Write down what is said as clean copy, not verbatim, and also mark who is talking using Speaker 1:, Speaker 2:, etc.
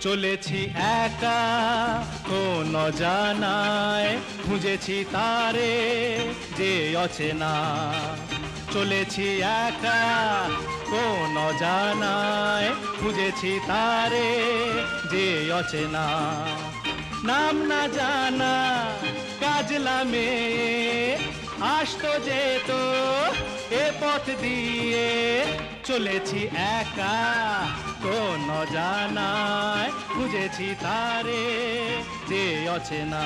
Speaker 1: চলেছি একা কোন জানায়, খুঁজেছি তারে যে অচেনা। চলেছি একা কোন জানায়, খুঁজেছি তারে যে অচেনা। নাম না জানা কাজলা মেয়ে আসতো যেত এ পথ দিয়ে। চলেছি একা কোন জানায়, খুঁজেছি তারে যে অচেনা।